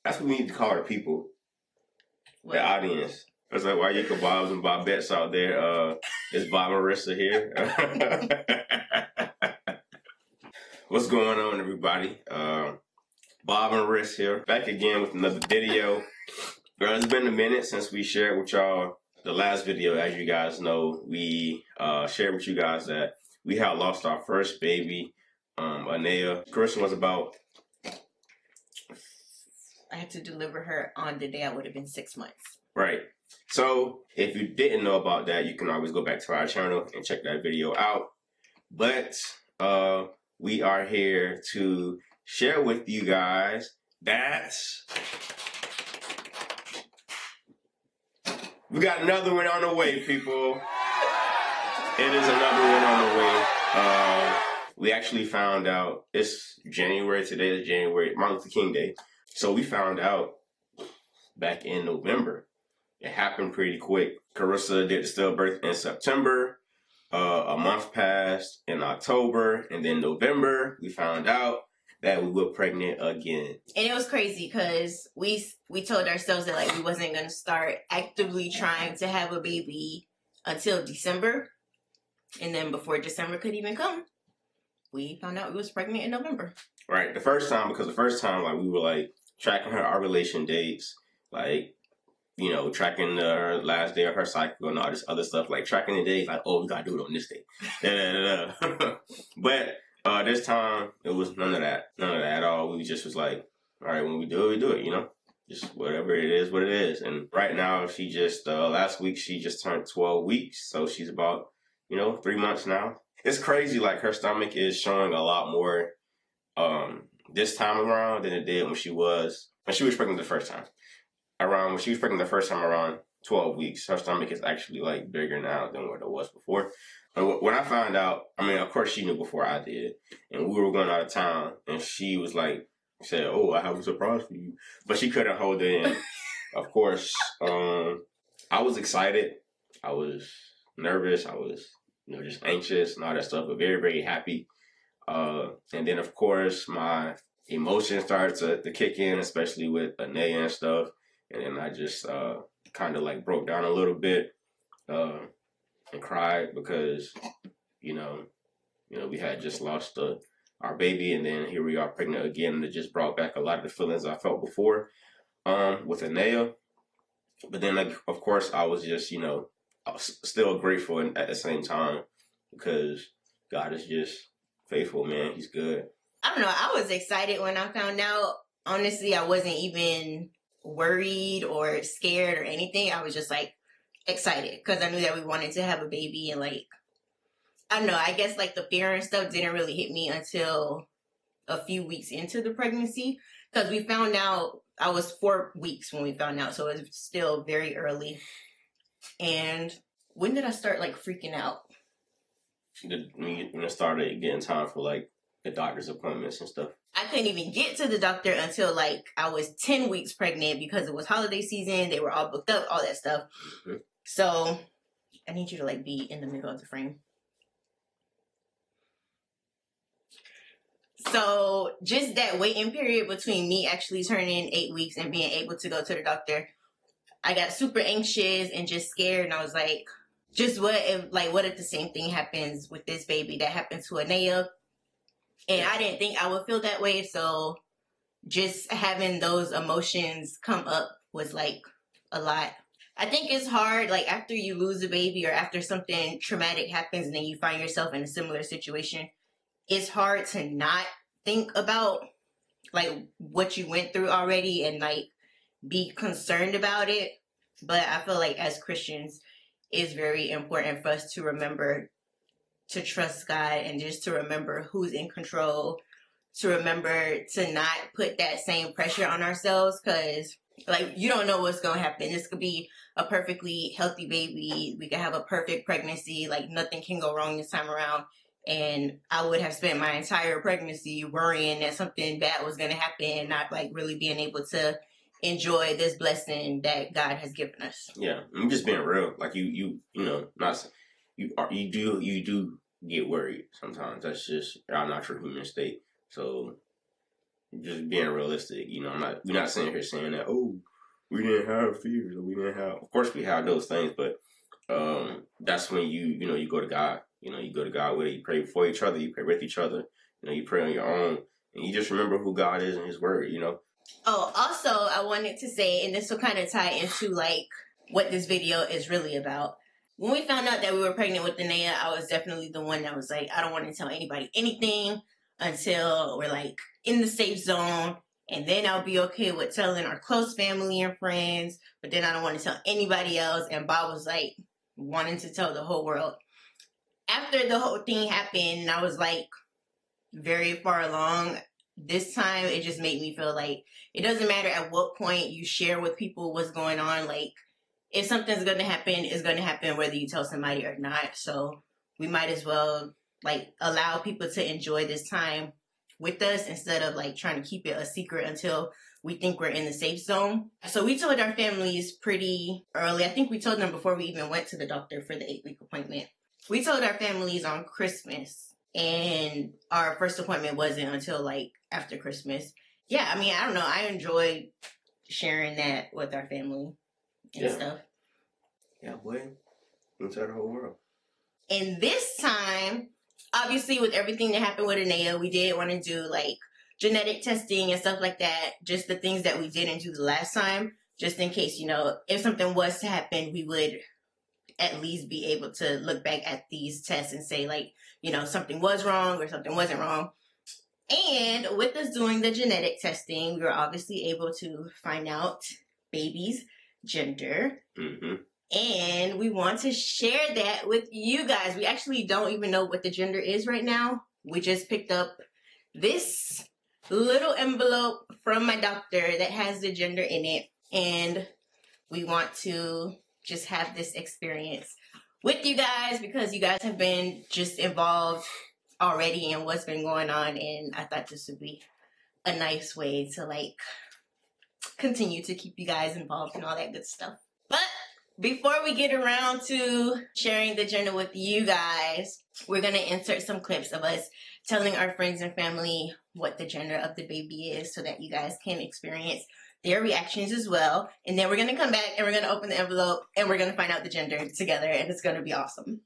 That's what we need to call our people. What? The audience. It's like, why you kebabs and bobettes out there? It's Bob Marissa here. What's going on, everybody? Bob and Riss here, back again with another video. It's been a minute since we shared with y'all the last video. As you guys know, we shared with you guys that we had lost our first baby, Anea. Carissa was about... I had to deliver her on the day I would have been 6 months. Right. So if you didn't know about that, you can always go back to our channel and check that video out. But we are here to share with you guys that we got another one on the way, people. It is another one on the way. We actually found out, it's January, today is January, Martin Luther King Day. So we found out back in November. It happened pretty quick. Carissa did the stillbirth in September. A month passed in October, and then November, we found out that we were pregnant again. And it was crazy because we told ourselves that like we wasn't going to start actively trying to have a baby until December. And then before December could even come, we found out we was pregnant in November. Right. The first time, like we were like tracking our ovulation dates, like, you know, tracking the last day of her cycle and all this other stuff, like tracking the days, like, oh, we gotta do it on this day. But this time, it was none of that at all. We just was like, all right, when we do it, you know, just whatever it is, what it is. And right now, she just, last week, she just turned 12 weeks. So she's about, 3 months now. It's crazy, like her stomach is showing a lot more this time around than it did when she was pregnant the first time. When she was pregnant the first time around 12 weeks, her stomach is actually like bigger now than what it was before. And when I found out, I mean, of course she knew before I did, and we were going out of town, and she was like, said, "Oh, I have a surprise for you," but she couldn't hold it in. Of course, I was excited, I was nervous, I was, just anxious and all that stuff, but very, very happy. And then of course my emotions started to kick in, especially with Anea and stuff. And then I just kind of like broke down a little bit and cried because, we had just lost our baby, and then here we are pregnant again, and it just brought back a lot of the feelings I felt before with Anea. But then, like, of course, I was just, I was still grateful at the same time because God is just faithful, man. He's good. I don't know. I was excited when I found out. Honestly, I wasn't even worried or scared or anything. I was just like excited because I knew that we wanted to have a baby, and like, I don't know, I guess like the fear and stuff didn't really hit me until a few weeks into the pregnancy, because we found out I was 4 weeks when we found out, so it was still very early. And when did I start like freaking out? When I started getting time for like the doctor's appointments and stuff. I couldn't even get to the doctor until like I was 10 weeks pregnant because it was holiday season. They were all booked up, all that stuff. Mm-hmm. So I need you to like be in the middle of the frame. So just that waiting period between me actually turning 8 weeks and being able to go to the doctor, I got super anxious and just scared. And I was like, just what if the same thing happens with this baby that happened to Anea? And I didn't think I would feel that way. So just having those emotions come up was like a lot. I think it's hard, like after you lose a baby or after something traumatic happens and then you find yourself in a similar situation, it's hard to not think about like what you went through already and like be concerned about it. But I feel like as Christians, it's very important for us to remember to trust God and just to remember who's in control, to remember to not put that same pressure on ourselves, because like you don't know what's going to happen. This could be a perfectly healthy baby. We could have a perfect pregnancy. Like nothing can go wrong this time around. And I would have spent my entire pregnancy worrying that something bad was going to happen and not like really being able to enjoy this blessing that God has given us. Yeah, I'm just being real. Like you do get worried sometimes. That's just our natural human state. So just being realistic. You know, we're not sitting here saying that, oh, we didn't have fears or we didn't have. Of course, we have those things, but that's when you go to God. You know, you go to God with it. You pray for each other. You pray with each other. You know, you pray on your own, and you just remember who God is and His Word. You know. Oh, also, I wanted to say, and this will kind of tie into like what this video is really about. When we found out that we were pregnant with Danae, I was definitely the one that was like, I don't want to tell anybody anything until we're like in the safe zone. And then I'll be okay with telling our close family and friends. But then I don't want to tell anybody else. And Bob was like wanting to tell the whole world. After the whole thing happened, I was like very far along. This time, it just made me feel like it doesn't matter at what point you share with people what's going on. Like, if something's going to happen, it's going to happen whether you tell somebody or not. So we might as well like allow people to enjoy this time with us instead of like trying to keep it a secret until we think we're in the safe zone. So we told our families pretty early. I think we told them before we even went to the doctor for the 8-week appointment. We told our families on Christmas, and our first appointment wasn't until like after Christmas. Yeah, I mean, I don't know. I enjoyed sharing that with our family and stuff. Yeah, boy. Inside the whole world. And this time, obviously, with everything that happened with Anea, we did want to do like genetic testing and stuff like that. Just the things that we didn't do the last time, just in case, you know, if something was to happen, we would at least be able to look back at these tests and say, like, you know, something was wrong or something wasn't wrong. And with us doing the genetic testing, we were obviously able to find out baby's gender. Mm-hmm. And we want to share that with you guys. We actually don't even know what the gender is right now. We just picked up this little envelope from my doctor that has the gender in it. And we want to just have this experience with you guys because you guys have been just involved already in what's been going on. And I thought this would be a nice way to like continue to keep you guys involved and all that good stuff. But before we get around to sharing the gender with you guys, we're going to insert some clips of us telling our friends and family what the gender of the baby is so that you guys can experience their reactions as well. And then we're going to come back and we're going to open the envelope and we're going to find out the gender together, and it's going to be awesome.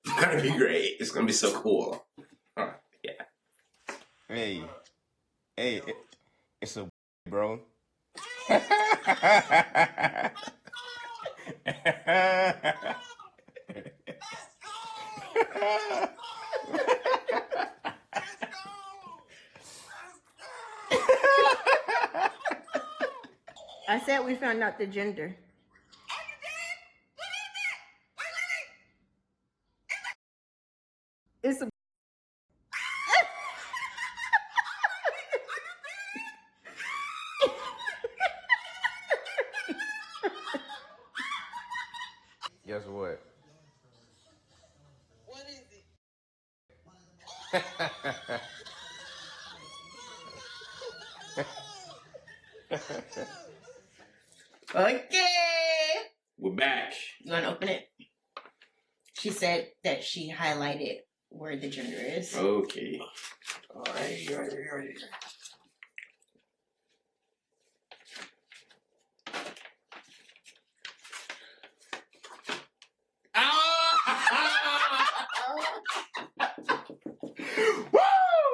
It's going to be great. It's going to be so cool. Yeah. Hey, it's a bro. I said we found out the gender. It's a Guess what? What is it? Okay. We're back. You want to open it? She said that she highlighted where the gender is. Okay. Woo!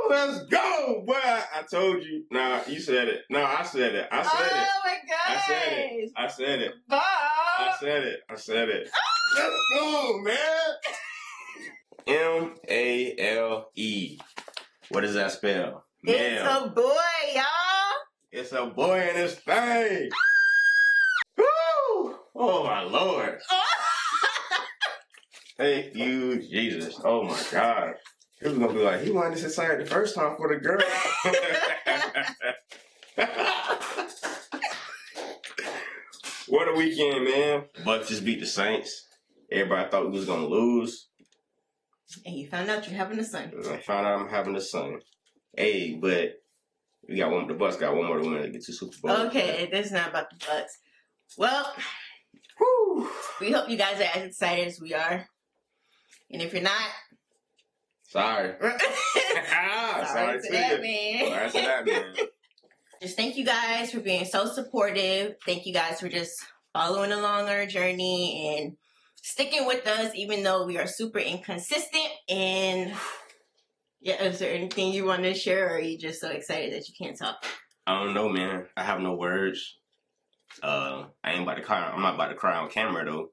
Let's go, boy. I told you. Nah, you said it. No, I said it. I said it. Oh my god. I said it. I said it. Bob. I said it. I said it. Let's go, man. M-A-L-E. What does that spell? It's a boy, y'all. It's a boy in his thing. Woo! Oh my Lord. Thank you, Jesus. Oh my God. He was gonna be like, he wanted this inside the first time for the girl. What a weekend, man. Bucks just beat the Saints. Everybody thought we was gonna lose. And you found out you're having a son. I found out I'm having a son. Hey, but we got one. The Bucks got one more to win to get to Super Bowl. Okay, this is not about the Bucks. Well, Whew. we hope you guys are as excited as we are. And if you're not, Sorry. sorry to that man. Sorry to that man. Just thank you guys for being so supportive. Thank you guys for just following along our journey and sticking with us, even though we are super inconsistent. And yeah, is there anything you want to share, or are you just so excited that you can't talk? I don't know, man. I have no words. I ain't about to cry. I'm not about to cry on camera though.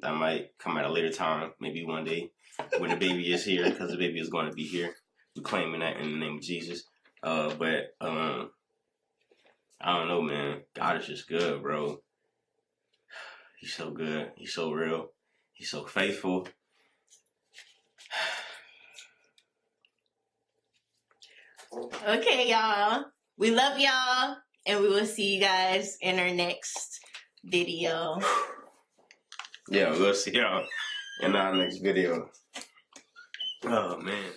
That might come at a later time, maybe one day when the baby is here, because the baby is going to be here. We're claiming that in the name of Jesus. But I don't know, man. God is just good, bro. He's so good. He's so real. He's so faithful. Okay, y'all. We love y'all, and we will see you guys in our next video. Yeah, we'll see y'all in our next video. Oh, man.